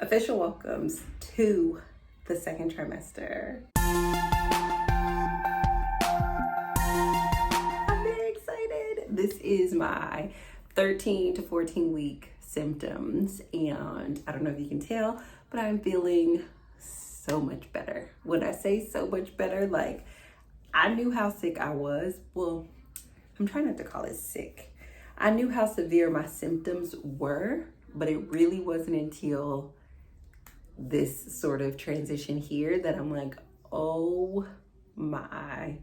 Official welcomes to the second trimester. I'm very excited. This is my 13 to 14 week symptoms, and I don't know if you can tell, but I'm feeling so much better. When I say so much better, like I knew how sick I was. Well, I'm trying not to call it sick. I knew how severe my symptoms were, but it really wasn't until this sort of transition here that I'm like, oh my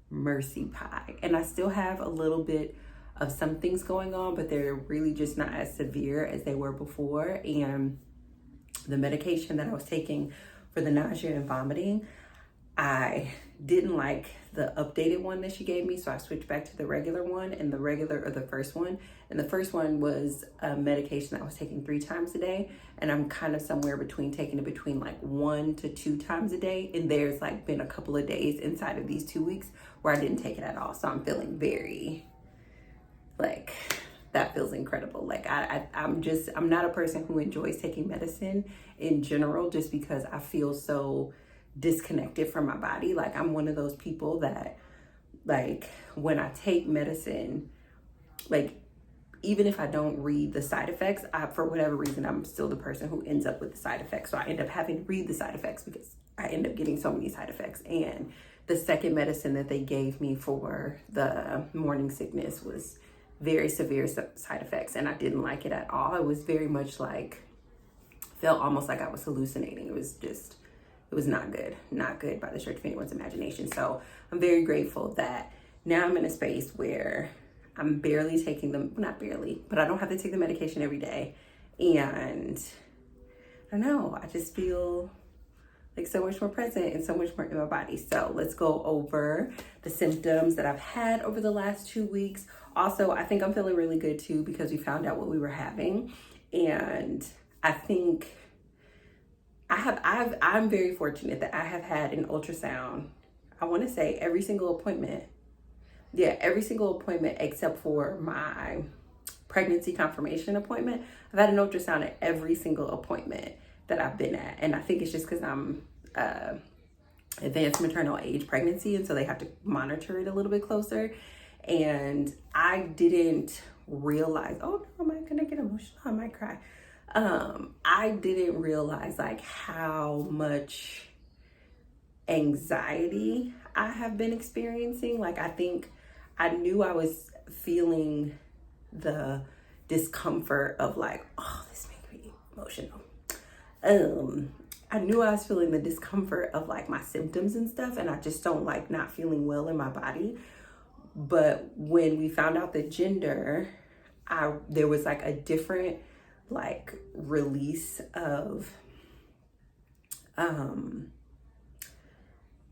mercy pie. And I still have a little bit of some things going on, but they're really just not as severe as they were before. And the medication that I was taking for the nausea and vomiting, I didn't like the updated one that she gave me, so I switched back to the regular one. And the first one was a medication that I was taking 3 times a day, and I'm kind of somewhere taking it between like 1 to 2 times a day. And there's like been a couple of days inside of these 2 weeks where I didn't take it at all, so I'm feeling very like that feels incredible. Like I'm not a person who enjoys taking medicine in general, just because I feel so disconnected from my body. Like I'm one of those people that, like, when I take medicine, like even if I don't read the side effects, for whatever reason, I'm still the person who ends up with the side effects. So I end up having to read the side effects because I end up getting so many side effects. And the second medicine that they gave me for the morning sickness was very severe side effects, and I didn't like it at all. It was very much like, felt almost like I was hallucinating. It was not good by the stretch of anyone's imagination. So I'm very grateful that now I'm in a space where I'm barely taking them, not barely, but I don't have to take the medication every day. And I don't know, I just feel like so much more present and so much more in my body. So let's go over the symptoms that I've had over the last 2 weeks. Also, I think I'm feeling really good too, because we found out what we were having. And I think I'm very fortunate that I have had an ultrasound, I want to say every single appointment. Yeah, every single appointment except for my pregnancy confirmation appointment. I've had an ultrasound at every single appointment that I've been at. And I think it's just because I'm advanced maternal age pregnancy, and so they have to monitor it a little bit closer. And I didn't realize, oh no, am I gonna get emotional? I might cry. I didn't realize like how much anxiety I have been experiencing. Like I think I knew I was feeling the discomfort of like, oh, this makes me emotional. I knew I was feeling the discomfort of like my symptoms and stuff, and I just don't like not feeling well in my body. But when we found out the gender, there was like a different like release of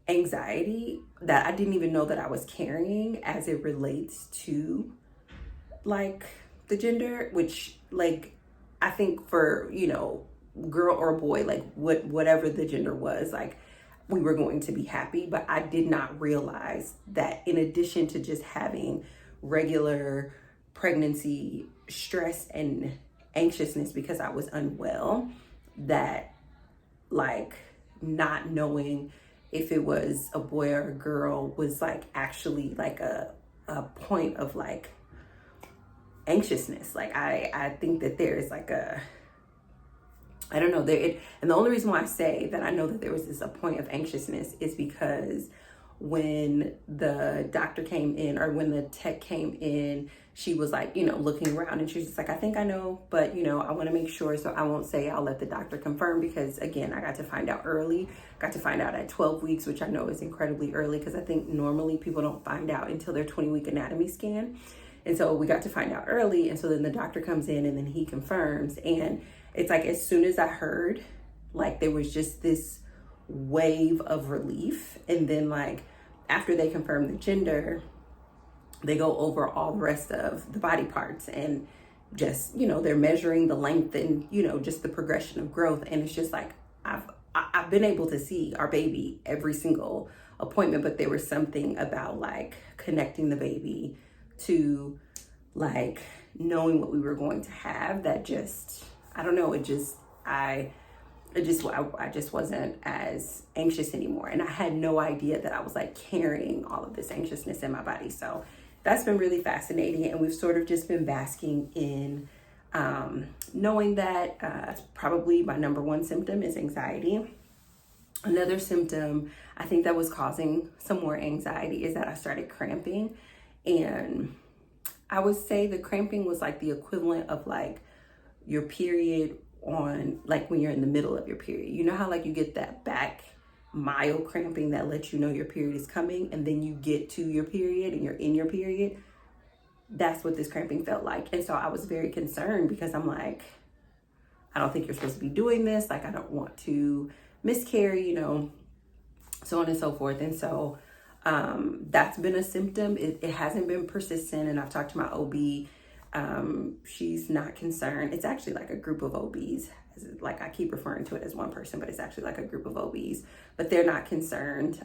anxiety that I didn't even know that I was carrying as it relates to like the gender, which like I think for, you know, girl or boy, like whatever the gender was, like we were going to be happy. But I did not realize that in addition to just having regular pregnancy stress and anxiousness because I was unwell, that like not knowing if it was a boy or a girl was like actually like a point of like anxiousness. Like I think that there's like I don't know, and the only reason why I say that I know that there was a point of anxiousness is because when the doctor came in, or when the tech came in, she was like, you know, looking around, and she was just like, I think I know, but you know, I want to make sure, so I won't say I'll let the doctor confirm, because again, I got to find out early, got to find out at 12 weeks, which I know is incredibly early, because I think normally people don't find out until their 20-week anatomy scan. And so we got to find out early, and so then the doctor comes in and then he confirms. And it's like, as soon as I heard, like there was just this wave of relief. And then like after they confirm the gender, they go over all the rest of the body parts, and just, you know, they're measuring the length and, you know, just the progression of growth. And it's just like, I've been able to see our baby every single appointment, but there was something about like connecting the baby to like knowing what we were going to have that just, I don't know, it just, I I just wasn't as anxious anymore. And I had no idea that I was like carrying all of this anxiousness in my body. So that's been really fascinating. And we've sort of just been basking in knowing that probably my number one symptom is anxiety. Another symptom I think that was causing some more anxiety is that I started cramping. And I would say the cramping was like the equivalent of like your period on like when you're in the middle of your period. You know how like you get that back mild cramping that lets you know your period is coming, and then you get to your period and you're in your period? That's what this cramping felt like. And so I was very concerned because I'm like, I don't think you're supposed to be doing this. Like, I don't want to miscarry, you know, so on and so forth. And so that's been a symptom. It hasn't been persistent. And I've talked to my OB. She's not concerned. It's actually like a group of OBs. Like, I keep referring to it as one person, but it's actually like a group of OBs, but they're not concerned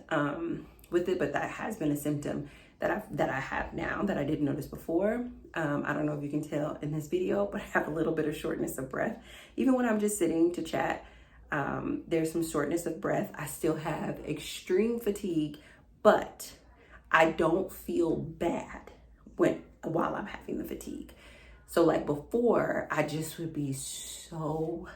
with it. But that has been a symptom that I have now that I didn't notice before. I don't know if you can tell in this video, but I have a little bit of shortness of breath. Even when I'm just sitting to chat, there's some shortness of breath. I still have extreme fatigue, but I don't feel bad while I'm having the fatigue. So like before, I just would be so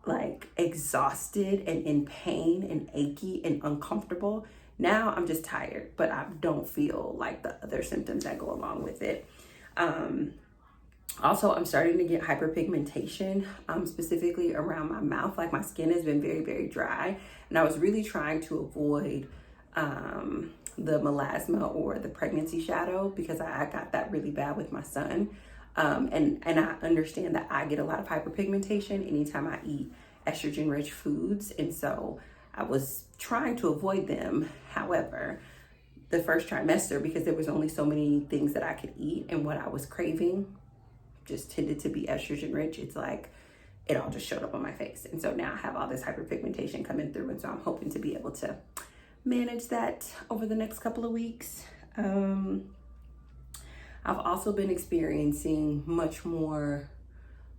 like exhausted and in pain and achy and uncomfortable. Now I'm just tired, but I don't feel like the other symptoms that go along with it. Also, I'm starting to get hyperpigmentation, specifically around my mouth. Like, my skin has been very, very dry, and I was really trying to avoid the melasma or the pregnancy shadow because I got that really bad with my son. And I understand that I get a lot of hyperpigmentation anytime I eat estrogen-rich foods, and so I was trying to avoid them. However, the first trimester, because there was only so many things that I could eat, and what I was craving just tended to be estrogen rich, it's like it all just showed up on my face. And so now I have all this hyperpigmentation coming through, and so I'm hoping to be able to manage that over the next couple of weeks. I've also been experiencing much more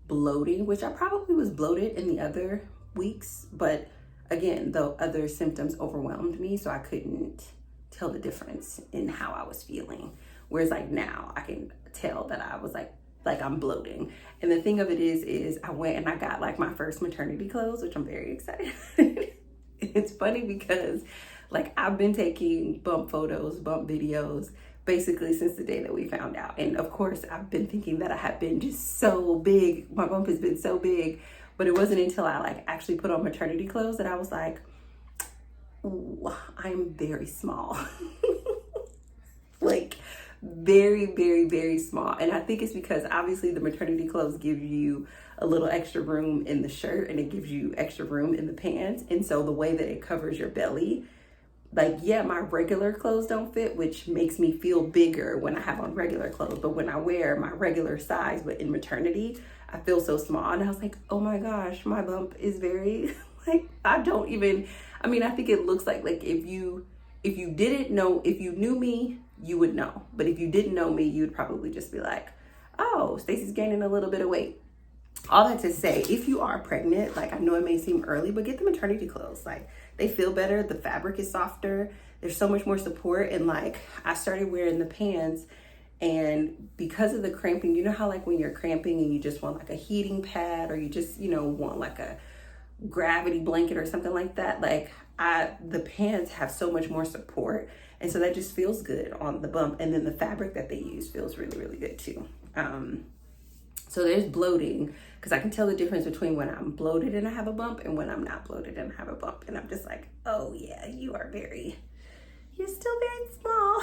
bloating, which I probably was bloated in the other weeks, but again, the other symptoms overwhelmed me, so I couldn't tell the difference in how I was feeling. Whereas like now I can tell that I was like I'm bloating. And the thing of it is I went and I got like my first maternity clothes, which I'm very excited. It's funny because like I've been taking bump photos, bump videos, basically since the day that we found out. And of course, I've been thinking that I have been just so big. My bump has been so big, but it wasn't until I like actually put on maternity clothes that I was like, ooh, I'm very small. Like very, very, very small. And I think it's because obviously the maternity clothes give you a little extra room in the shirt and it gives you extra room in the pants. And so the way that it covers your belly, like, yeah, my regular clothes don't fit, which makes me feel bigger when I have on regular clothes. But when I wear my regular size, but in maternity, I feel so small. And I was like, oh my gosh, my bump is very, like, I think it looks like if you didn't know, if you knew me, you would know. But if you didn't know me, you'd probably just be like, oh, Stacey's gaining a little bit of weight. All that to say, if you are pregnant, like, I know it may seem early, but get the maternity clothes. Like, they feel better. The fabric is softer. There's so much more support. And like, I started wearing the pants, and because of the cramping, you know how like when you're cramping and you just want like a heating pad, or you just, you know, want like a gravity blanket or something like that. Like, the pants have so much more support. And so that just feels good on the bump. And then the fabric that they use feels really, really good too. So there's bloating, because I can tell the difference between when I'm bloated and I have a bump and when I'm not bloated and I have a bump. And I'm just like, oh yeah, you're still very small,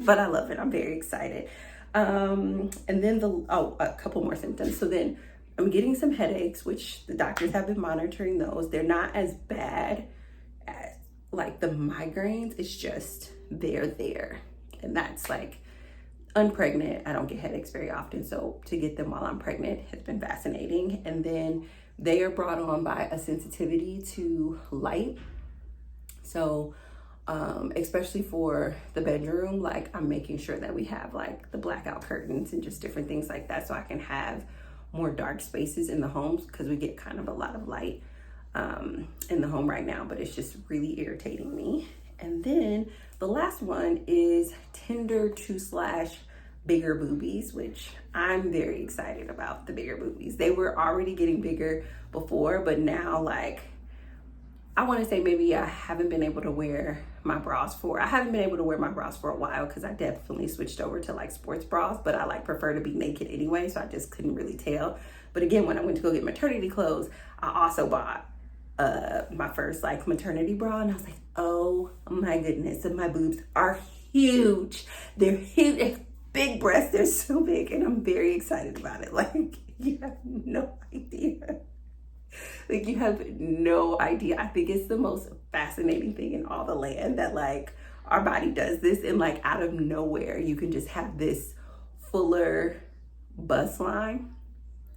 but I love it. I'm very excited. And then a couple more symptoms. So then I'm getting some headaches, which the doctors have been monitoring those. They're not as bad as like the migraines. It's just they're there. And that's like, unpregnant, I don't get headaches very often, so to get them while I'm pregnant has been fascinating. And then they are brought on by a sensitivity to light. So especially for the bedroom, like I'm making sure that we have like the blackout curtains and just different things like that, so I can have more dark spaces in the homes because we get kind of a lot of light in the home right now, but it's just really irritating me. And then the last one is tender to slash bigger boobies, which I'm very excited about. The bigger boobies, they were already getting bigger before, but now, like, I want to say maybe I haven't been able to wear my bras for a while because I definitely switched over to like sports bras, but I like prefer to be naked anyway, so I just couldn't really tell. But again, when I went to go get maternity clothes, I also bought my first like maternity bra, and I was like, oh my goodness, and my boobs are huge. They're huge. They're big breasts. They're so big, and I'm very excited about it. Like, you have no idea. Like, you have no idea. I think it's the most fascinating thing in all the land that like our body does this, and like out of nowhere you can just have this fuller bust line.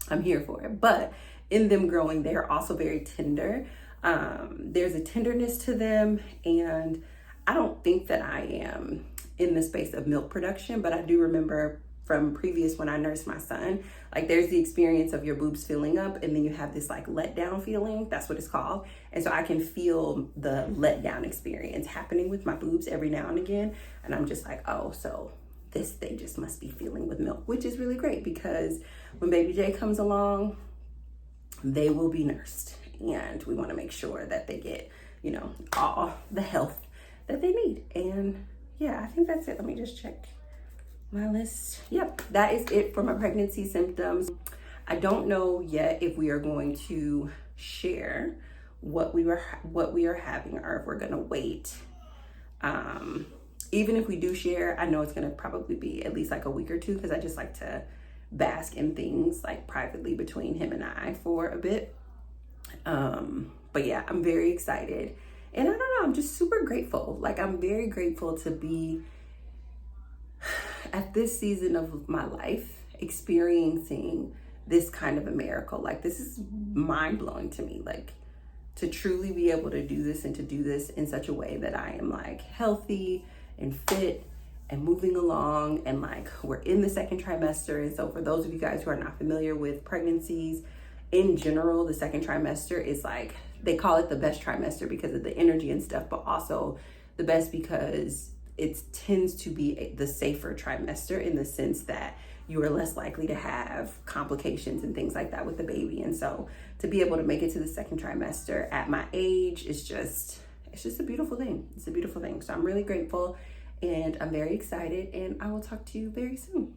I'm here for it. But in them growing, they're also very tender. There's a tenderness to them, and I don't think that I am in the space of milk production, but I do remember from previous when I nursed my son, like there's the experience of your boobs filling up and then you have this like letdown feeling. That's what it's called. And so I can feel the letdown experience happening with my boobs every now and again. And I'm just like, oh, so this thing just must be filling with milk, which is really great because when baby J comes along, they will be nursed, and we want to make sure that they get, you know, all the health that they need. And yeah, I think that's it. Let me just check my list. Yep, that is it for my pregnancy symptoms. I don't know yet if we are going to share what we are having or if we're gonna wait. Even if we do share, I know it's gonna probably be at least like a week or two because I just like to bask in things like privately between him and I for a bit. But yeah, I'm very excited, and I don't know, I'm just super grateful. Like, I'm very grateful to be at this season of my life experiencing this kind of a miracle. Like, this is mind-blowing to me, like to truly be able to do this and to do this in such a way that I am like healthy and fit and moving along, and like we're in the second trimester. And so for those of you guys who are not familiar with pregnancies in general, the second trimester is like, they call it the best trimester because of the energy and stuff, but also the best because it tends to be the safer trimester in the sense that you are less likely to have complications and things like that with the baby. And so to be able to make it to the second trimester at my age is just, it's just a beautiful thing. It's a beautiful thing. So I'm really grateful and I'm very excited, and I will talk to you very soon.